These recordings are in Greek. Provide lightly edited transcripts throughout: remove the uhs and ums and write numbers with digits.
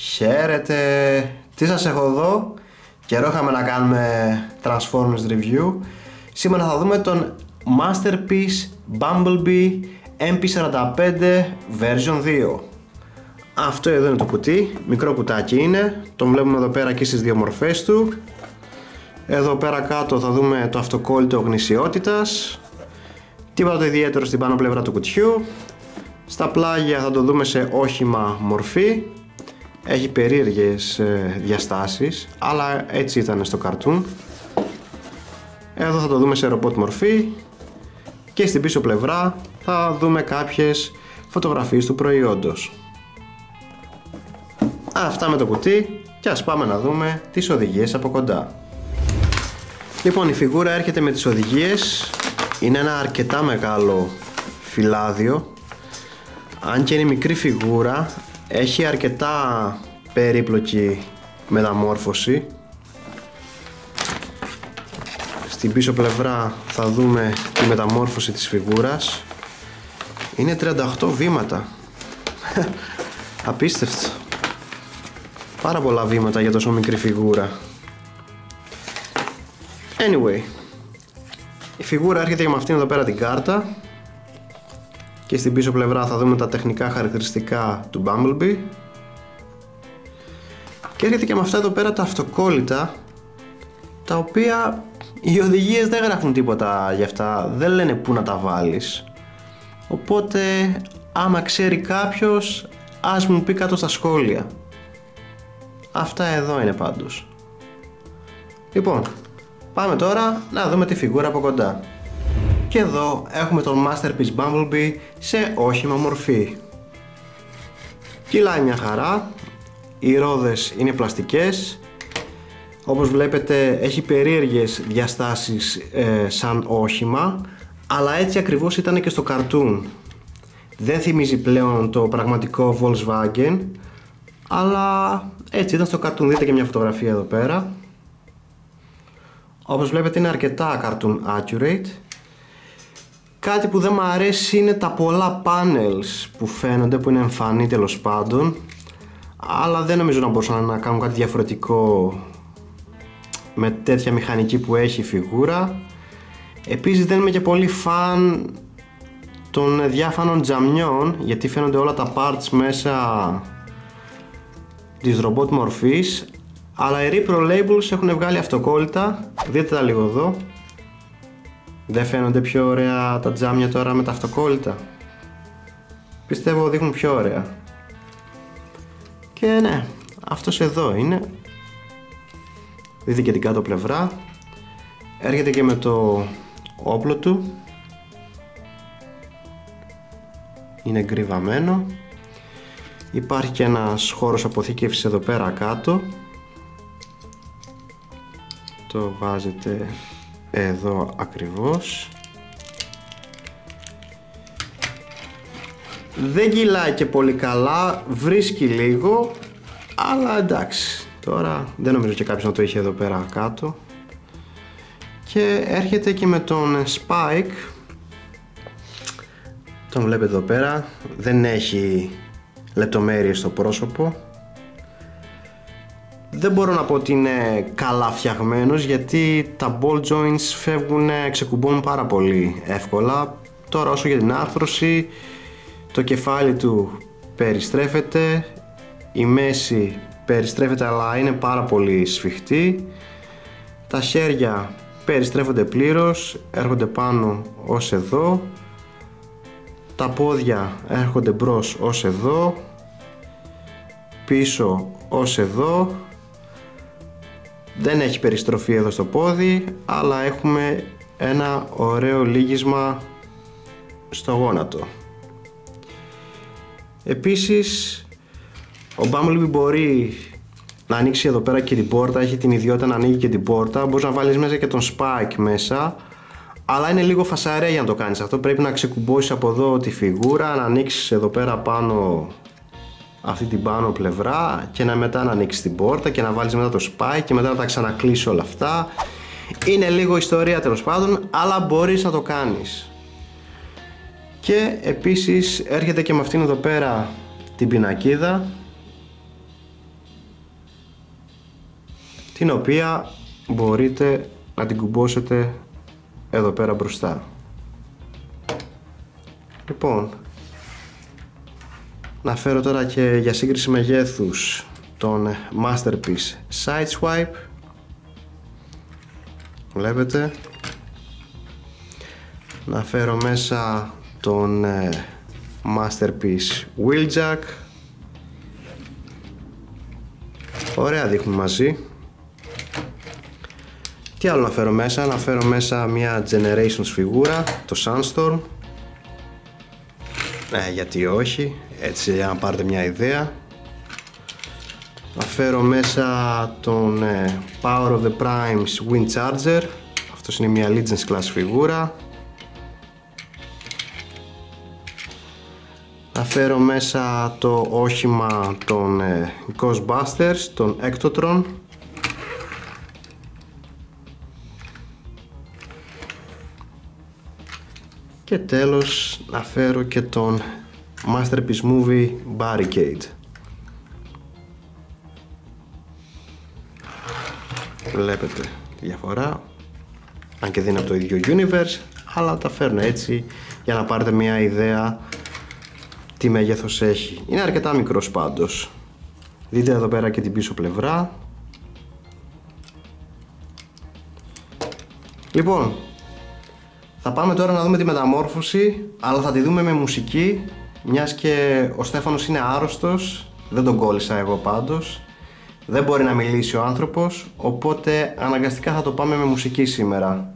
Χαίρετε! Τι σας έχω εδώ? Καιρό είχαμε να κάνουμε Transformers review. Σήμερα θα δούμε τον Masterpiece Bumblebee MP45 version 2. Αυτό εδώ είναι το κουτί, μικρό κουτάκι είναι. Τον βλέπουμε εδώ πέρα και στις δύο μορφές του. Εδώ πέρα κάτω θα δούμε το αυτοκόλλητο γνησιότητας. Τίποτα το ιδιαίτερο στην πάνω πλευρά του κουτιού. Στα πλάγια θα το δούμε σε όχημα μορφή. Έχει περίεργες διαστάσεις, αλλά έτσι ήταν στο καρτούν. Εδώ θα το δούμε σε ρομπότ μορφή. Και στην πίσω πλευρά θα δούμε κάποιες φωτογραφίες του προϊόντος. Αυτά με το κουτί και ας πάμε να δούμε τις οδηγίες από κοντά. Λοιπόν, η φιγούρα έρχεται με τις οδηγίες. Είναι ένα αρκετά μεγάλο φυλάδιο. Αν και είναι μικρή φιγούρα, έχει αρκετά περίπλοκη μεταμόρφωση. Στην πίσω πλευρά θα δούμε τη μεταμόρφωση της φιγούρας. Είναι 38 βήματα. Απίστευτο. Πάρα πολλά βήματα για τόσο μικρή φιγούρα. Anyway, η φιγούρα έρχεται και με αυτήν εδώ πέρα την κάρτα. Και στην πίσω πλευρά θα δούμε τα τεχνικά χαρακτηριστικά του Bumblebee. Και έρχεται και με αυτά εδώ πέρα τα αυτοκόλλητα, τα οποία οι οδηγίες δεν γράφουν τίποτα για αυτά, δεν λένε πού να τα βάλεις. Οπότε άμα ξέρει κάποιος, ας μου πει κάτω στα σχόλια. Αυτά εδώ είναι πάντως. Λοιπόν, πάμε τώρα να δούμε τη φιγούρα από κοντά. Και εδώ έχουμε τον Masterpiece Bumblebee σε όχημα μορφή. Κυλάει μια χαρά, οι ρόδες είναι πλαστικές. Όπως βλέπετε έχει περίεργες διαστάσεις σαν όχημα, αλλά έτσι ακριβώς ήταν και στο καρτούν. Δεν θυμίζει πλέον το πραγματικό Volkswagen, αλλά έτσι ήταν στο καρτούν. Δείτε και μια φωτογραφία εδώ πέρα. Όπως βλέπετε είναι αρκετά cartoon accurate. Κάτι που δεν μου αρέσει είναι τα πολλά panels που φαίνονται, που είναι εμφανή τέλος πάντων, αλλά δεν νομίζω να μπορούσαν να κάνουν κάτι διαφορετικό με τέτοια μηχανική που έχει η φιγούρα. Επίσης δεν είμαι και πολύ φαν των διάφανων τζαμιών, γιατί φαίνονται όλα τα parts μέσα της ρομπότ μορφής, αλλά οι Repro Labels έχουν βγάλει αυτοκόλλητα. Δείτε τα λίγο εδώ. Δεν φαίνονται πιο ωραία τα τζάμια τώρα με τα αυτοκόλλητα? Πιστεύω δείχνουν πιο ωραία. Και ναι, αυτός εδώ είναι. Δείτε και την κάτω πλευρά. Έρχεται και με το όπλο του. Είναι γκριβαμένο. Υπάρχει και ένας χώρος αποθήκευσης εδώ πέρα κάτω. Το βάζετε εδώ ακριβώς. Δεν κυλάει και πολύ καλά, βρίσκει λίγο, αλλά εντάξει, τώρα δεν νομίζω και κάποιος να το είχε εδώ πέρα κάτω. Και έρχεται και με τον Spike. Τον βλέπετε εδώ πέρα, δεν έχει λεπτομέρειες στο πρόσωπο. Δεν μπορώ να πω ότι είναι καλά φτιαγμένος, γιατί τα ball joints φεύγουν, ξεκουμπώνουν πάρα πολύ εύκολα. Τώρα όσο για την άρθρωση, το κεφάλι του περιστρέφεται, η μέση περιστρέφεται αλλά είναι πάρα πολύ σφιχτή. Τα χέρια περιστρέφονται πλήρως, έρχονται πάνω ως εδώ. Τα πόδια έρχονται μπρος ως εδώ, πίσω ως εδώ. Δεν έχει περιστροφή εδώ στο πόδι, αλλά έχουμε ένα ωραίο λύγισμα στο γόνατο. Επίσης, ο Bumblebee μπορεί να ανοίξει εδώ πέρα και την πόρτα, έχει την ιδιότητα να ανοίγει και την πόρτα. Μπορείς να βάλεις μέσα και τον Spike μέσα, αλλά είναι λίγο φασαρέ για να το κάνεις αυτό. Πρέπει να ξεκουμπώσεις από εδώ τη φιγούρα, να ανοίξεις εδώ πέρα πάνω αυτή την πάνω πλευρά και μετά να ανοίξεις την πόρτα και να βάλεις μετά το Spike και μετά να τα ξανακλείσεις όλα αυτά. Είναι λίγο ιστορία τέλος πάντων, αλλά μπορείς να το κάνεις. Και επίσης έρχεται και με αυτήν εδώ πέρα την πινακίδα την οποία μπορείτε να την κουμπώσετε εδώ πέρα μπροστά. Λοιπόν, να φέρω τώρα και για σύγκριση μεγέθους τον Masterpiece Sideswipe. Βλέπετε. Να φέρω μέσα τον Masterpiece Wheeljack. Ωραία δείχνουν μαζί. Τι άλλο να φέρω μέσα? Να φέρω μέσα μια Generations φιγούρα, το Sandstorm. Γιατί όχι, έτσι για να πάρετε μια ιδέα. Να φέρω μέσα τον Power of the Primes Wind Charger. Αυτός είναι μια Legends Class φιγούρα. Να φέρω μέσα το όχημα των Ghostbusters, τον Ectotron. Και τέλος να φέρω και τον Masterpiece Movie Barricade. Βλέπετε τη διαφορά, αν και δεν είναι από το ίδιο universe, αλλά τα φέρνω έτσι για να πάρετε μια ιδέα τι μέγεθος έχει. Είναι αρκετά μικρός πάντως. Δείτε εδώ πέρα και την πίσω πλευρά. Λοιπόν, θα πάμε τώρα να δούμε τη μεταμόρφωση, αλλά θα τη δούμε με μουσική, μιας και ο Στέφανος είναι άρρωστος, δεν τον κόλλησα εγώ πάντως. Δεν μπορεί να μιλήσει ο άνθρωπος, οπότε αναγκαστικά θα το πάμε με μουσική σήμερα.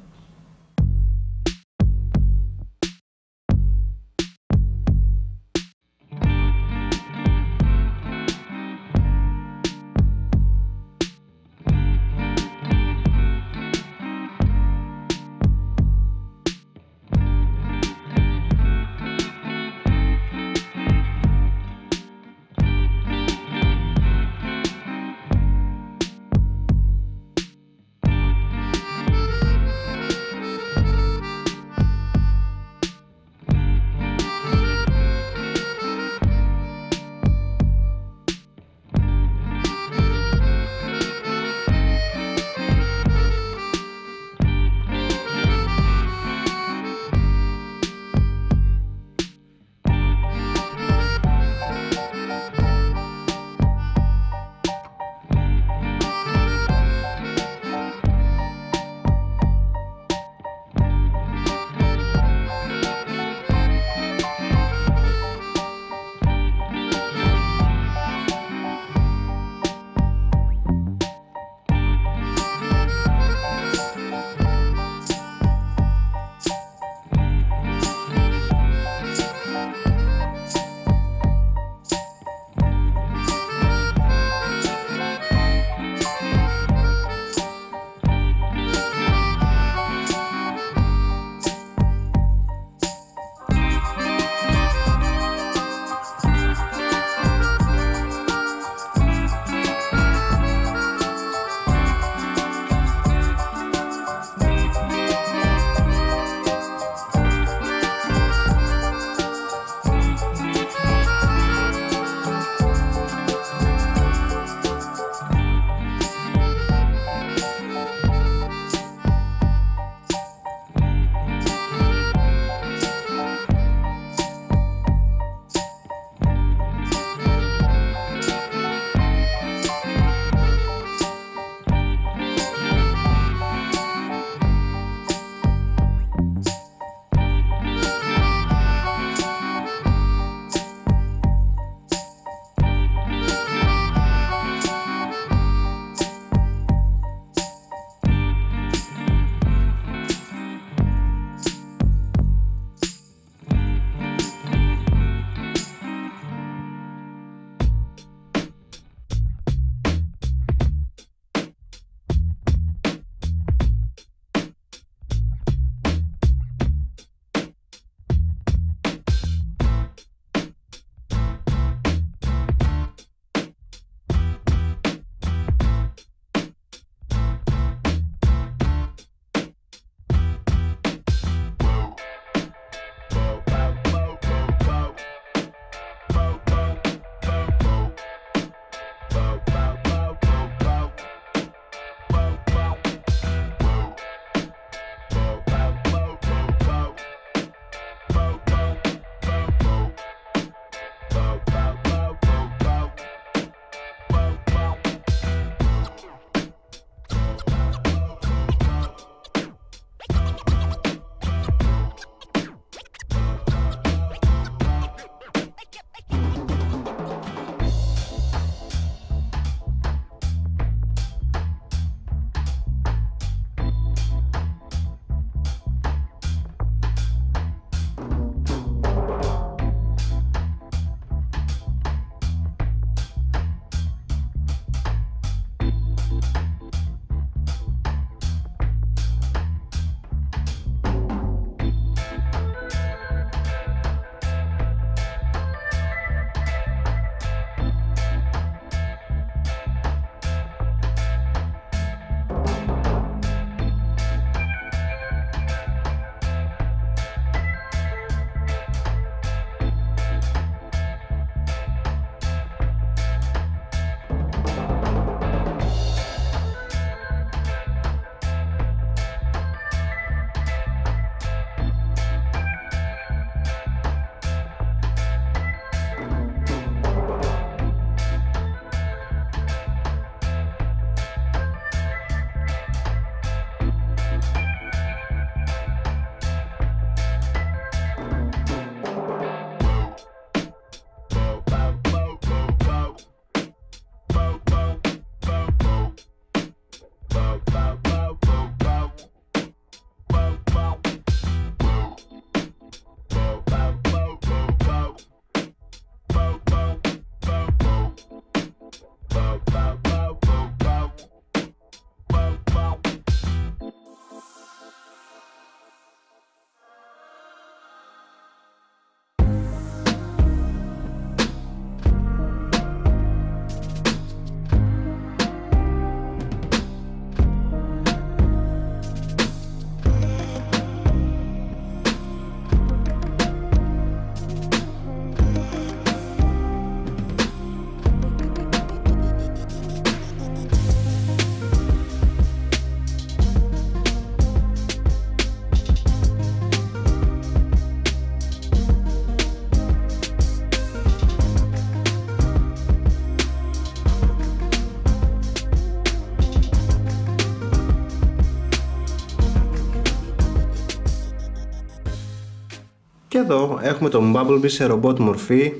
εδώ έχουμε τον Bumblebee σε ρομπότ μορφή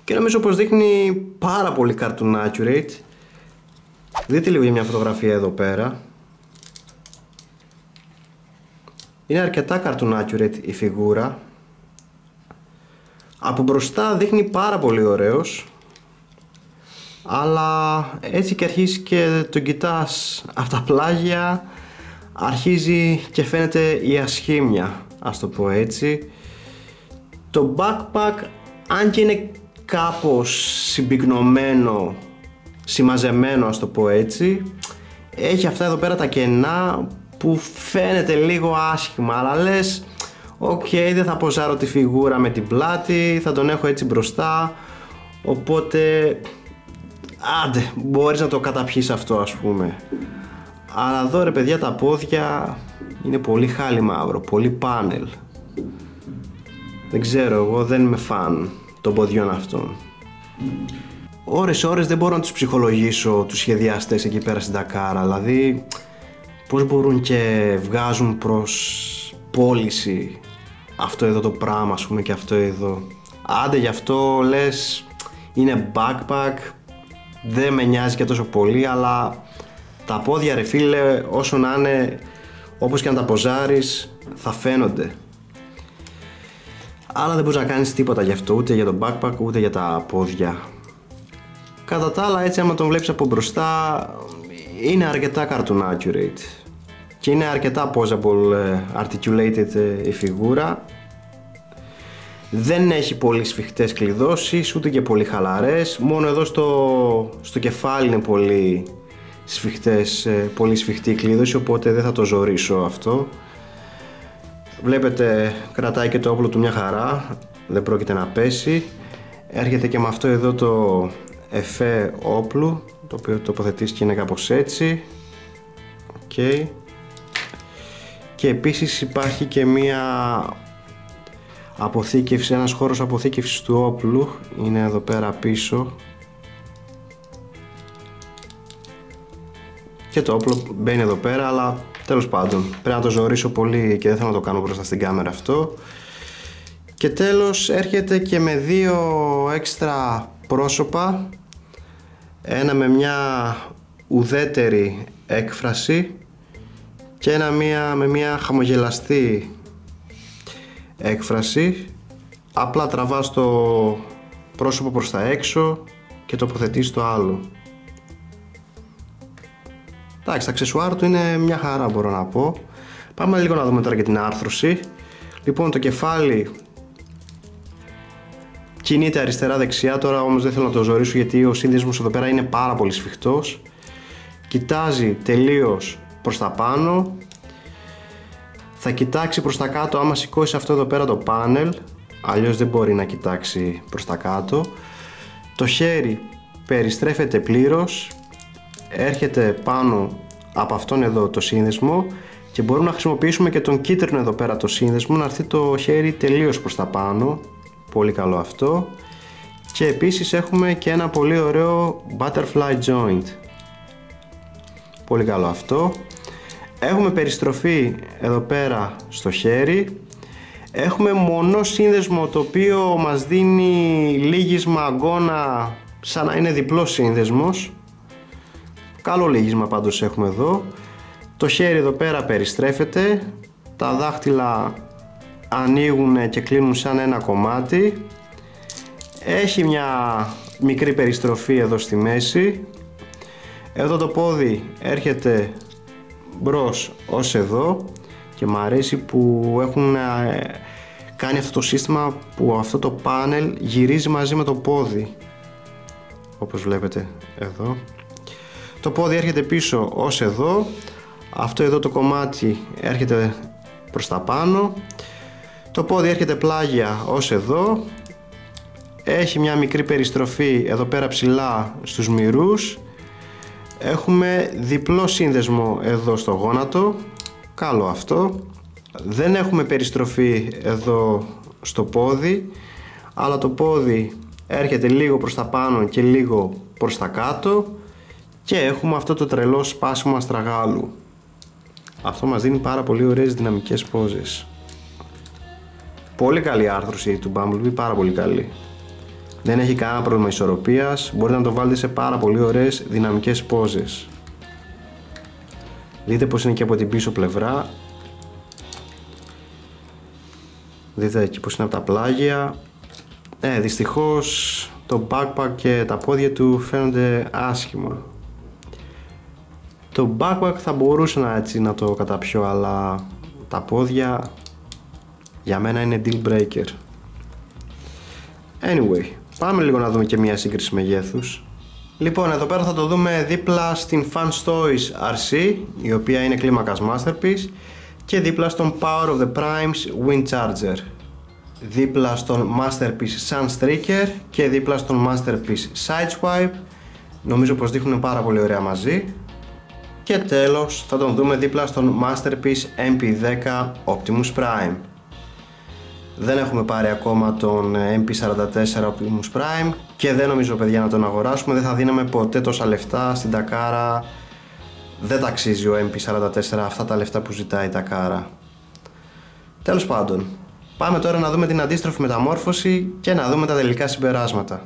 και νομίζω πως δείχνει πάρα πολύ cartoon accurate. Δείτε λίγο για μια φωτογραφία εδώ πέρα. Είναι αρκετά cartoon accurate η φιγούρα. Από μπροστά δείχνει πάρα πολύ ωραίος, αλλά έτσι και αρχίσει και τον κοιτάς από τα πλάγια, αρχίζει και φαίνεται η ασχήμια, ας το πω έτσι. Το backpack, αν και είναι κάπως συμπυκνωμένο, συμμαζεμένο, ας το πω έτσι, έχει αυτά εδώ πέρα τα κενά που φαίνεται λίγο άσχημα, αλλά λες οκ, δεν θα ποζάρω τη φιγούρα με την πλάτη, θα τον έχω έτσι μπροστά, οπότε άντε, μπορείς να το καταπιείς αυτό, ας πούμε. Αλλά εδώ ρε παιδιά τα πόδια είναι πολύ χάλι μαύρο, πολύ πάνελ. Δεν ξέρω, εγώ δεν είμαι φαν των ποδιών αυτών. Ώρες δεν μπορώ να τους ψυχολογήσω τους σχεδιαστές εκεί πέρα στην Dakar, δηλαδή πώς μπορούν και βγάζουν προς πώληση αυτό εδώ το πράγμα, ας πούμε, και αυτό εδώ. Άντε, γι' αυτό λες είναι backpack, δεν με νοιάζει και τόσο πολύ, αλλά τα πόδια ρε φίλε, όσο να είναι, όπως και να τα ποζάρεις, θα φαίνονται. Αλλά δεν μπορείς να κάνεις τίποτα γι' αυτό, ούτε για το backpack ούτε για τα πόδια. Κατά τα άλλα, έτσι άμα τον βλέπεις από μπροστά, είναι αρκετά cartoon accurate και είναι αρκετά posable, articulated η φιγούρα. Δεν έχει πολύ σφιχτές κλειδώσεις, ούτε και πολύ χαλαρές. Μόνο εδώ στο κεφάλι είναι πολύ σφιχτή η κλείδωση, οπότε δεν θα το ζωρίσω αυτό. Βλέπετε, κρατάει και το όπλο του μια χαρά, δεν πρόκειται να πέσει. Έρχεται και με αυτό εδώ το εφέ όπλου, το οποίο τοποθετείς και είναι κάπως έτσι. Okay. Και επίσης υπάρχει και μία αποθήκευση, ένας χώρος αποθήκευσης του όπλου, είναι εδώ πέρα πίσω. Και το όπλο μπαίνει εδώ πέρα, αλλά τέλος πάντων πρέπει να το ζωρίσω πολύ και δεν θέλω να το κάνω μπροστά στην κάμερα αυτό. Και τέλος έρχεται και με δύο έξτρα πρόσωπα, ένα με μια ουδέτερη έκφραση και ένα με μια χαμογελαστή έκφραση. Απλά τραβάς το πρόσωπο προς τα έξω και τοποθετείς το άλλο. Εντάξει, τα αξεσουάρ του είναι μια χαρά, μπορώ να πω. Πάμε λίγο να δούμε τώρα και την άρθρωση. Λοιπόν, το κεφάλι κινείται αριστερά-δεξιά, τώρα όμως δεν θέλω να το ζωρίσω γιατί ο σύνδεσμος εδώ πέρα είναι πάρα πολύ σφιχτός. Κοιτάζει τελείως προς τα πάνω. Θα κοιτάξει προς τα κάτω άμα σηκώσει αυτό εδώ πέρα το πάνελ, αλλιώς δεν μπορεί να κοιτάξει προς τα κάτω. Το χέρι περιστρέφεται πλήρως, έρχεται πάνω από αυτόν εδώ το σύνδεσμο και μπορούμε να χρησιμοποιήσουμε και τον κίτρινο εδώ πέρα το σύνδεσμο, να έρθει το χέρι τελείως προς τα πάνω. Πολύ καλό αυτό. Και επίσης έχουμε και ένα πολύ ωραίο butterfly joint. Πολύ καλό αυτό. Έχουμε περιστροφή εδώ πέρα στο χέρι. Έχουμε μονό σύνδεσμο, το οποίο μας δίνει λύγισμα αγκώνα, σαν να είναι διπλός σύνδεσμος. Καλό λύγισμα πάντως έχουμε εδώ. Το χέρι εδώ πέρα περιστρέφεται, τα δάχτυλα ανοίγουν και κλείνουν σαν ένα κομμάτι. Έχει μια μικρή περιστροφή εδώ στη μέση. Εδώ το πόδι έρχεται μπρος ως εδώ και μου αρέσει που έχουν κάνει αυτό το σύστημα που αυτό το πάνελ γυρίζει μαζί με το πόδι, όπως βλέπετε εδώ. Το πόδι έρχεται πίσω ως εδώ, αυτό εδώ το κομμάτι έρχεται προς τα πάνω, το πόδι έρχεται πλάγια ως εδώ, έχει μια μικρή περιστροφή εδώ πέρα ψηλά στους μυρούς. Έχουμε διπλό σύνδεσμο εδώ στο γόνατο, καλό αυτό. Δεν έχουμε περιστροφή εδώ στο πόδι, αλλά το πόδι έρχεται λίγο προς τα πάνω και λίγο προς τα κάτω και έχουμε αυτό το τρελό σπάσιμο αστραγάλου. Αυτό μας δίνει πάρα πολύ ωραίες δυναμικές πόζες. Πολύ καλή άρθρωση του Bumblebee, πάρα πολύ καλή. Δεν έχει κανένα πρόβλημα ισορροπίας, μπορείτε να το βάλετε σε πάρα πολύ ωραίες δυναμικές πόζες. Δείτε πως είναι και από την πίσω πλευρά. Δείτε εκεί πως είναι από τα πλάγια. Δυστυχώς το backpack και τα πόδια του φαίνονται άσχημα. Το backpack θα μπορούσα να το καταπιώ, αλλά τα πόδια για μένα είναι deal breaker. Anyway, πάμε λίγο να δούμε και μια σύγκριση μεγέθους. Λοιπόν, εδώ πέρα θα το δούμε δίπλα στην Fun Toys RC, η οποία είναι κλίμακας Masterpiece, και δίπλα στον Power of the Primes Wind Charger. Δίπλα στον Masterpiece Sunstreaker και δίπλα στον Masterpiece Sideswipe. Νομίζω πως δείχνουν πάρα πολύ ωραία μαζί. Και τέλος θα τον δούμε δίπλα στον Masterpiece MP10 Optimus Prime. Δεν έχουμε πάρει ακόμα τον MP44 Optimus Prime και δεν νομίζω, παιδιά, να τον αγοράσουμε. Δεν θα δίναμε ποτέ τόσα λεφτά στην Takara. Δεν τα αξίζει ο MP44 αυτά τα λεφτά που ζητάει η Takara. Τέλος πάντων, πάμε τώρα να δούμε την αντίστροφη μεταμόρφωση και να δούμε τα τελικά συμπεράσματα.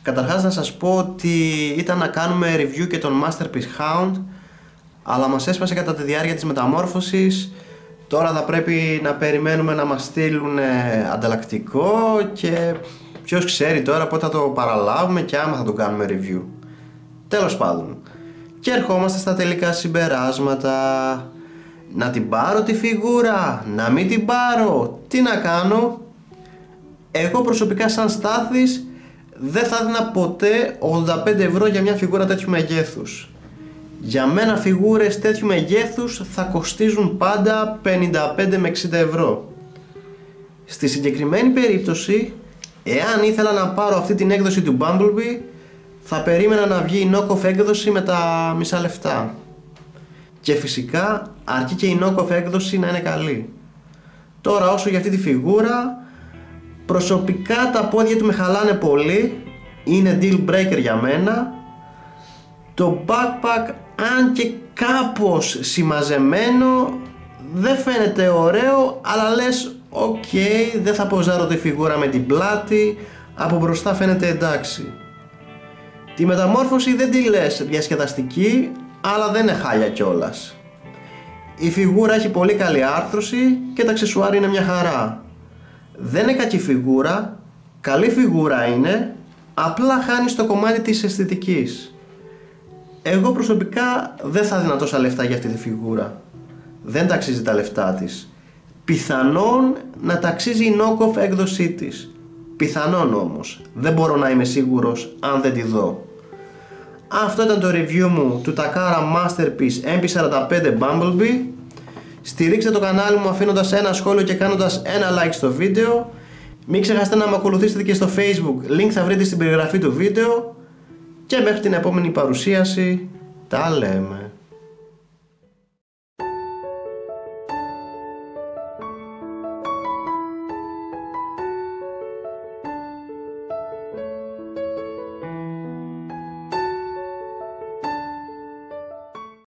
Καταρχάς να σας πω ότι ήταν να κάνουμε review και τον Masterpiece Hound, αλλά μας έσπασε κατά τη διάρκεια της μεταμόρφωσης. Τώρα θα πρέπει να περιμένουμε να μας στείλουν ανταλλακτικό και ποιος ξέρει τώρα πότε θα το παραλάβουμε και άμα θα το κάνουμε review. Τέλος πάντων, και ερχόμαστε στα τελικά συμπεράσματα. Να την πάρω τη φιγούρα, να μην την πάρω, τι να κάνω? Εγώ προσωπικά σαν Στάθης δεν θα έδινα ποτέ 85 ευρώ για μια φιγούρα τέτοιου μεγέθους. Για μένα φιγούρες τέτοιου μεγέθους θα κοστίζουν πάντα 55 με 60 ευρώ. Στη συγκεκριμένη περίπτωση, εάν ήθελα να πάρω αυτή την έκδοση του Bumblebee, θα περίμενα να βγει η knock-off έκδοση με τα μισά λεφτά. Και φυσικά αρκεί και η knock-off έκδοση να είναι καλή. Τώρα όσο για αυτή τη φιγούρα, προσωπικά τα πόδια του με χαλάνε πολύ, είναι deal breaker για μένα. Το backpack, αν και κάπως συμμαζεμένο, δεν φαίνεται ωραίο, αλλά λες ok, δεν θα ποζάρω τη φιγούρα με την πλάτη, από μπροστά φαίνεται εντάξει. Τη μεταμόρφωση δεν τη λες διασκεδαστική, αλλά δεν είναι χάλια κιόλας. Η φιγούρα έχει πολύ καλή άρθρωση και τα αξεσουάρ είναι μια χαρά. Δεν είναι κακή φιγούρα, καλή φιγούρα είναι, απλά χάνει στο κομμάτι της αισθητικής. Εγώ προσωπικά δεν θα έδινα τόσα λεφτά για αυτή τη φιγούρα. Δεν ταξίζει τα λεφτά της. Πιθανόν να ταξίζει η knock-off έκδοσή της. Πιθανόν όμως. Δεν μπορώ να είμαι σίγουρος αν δεν τη δω. Αυτό ήταν το review μου του Takara Masterpiece MP45 Bumblebee. Στηρίξτε το κανάλι μου αφήνοντας ένα σχόλιο και κάνοντας ένα like στο βίντεο. Μην ξεχάσετε να με ακολουθήσετε και στο Facebook, link θα βρείτε στην περιγραφή του βίντεο. Και μέχρι την επόμενη παρουσίαση, τα λέμε.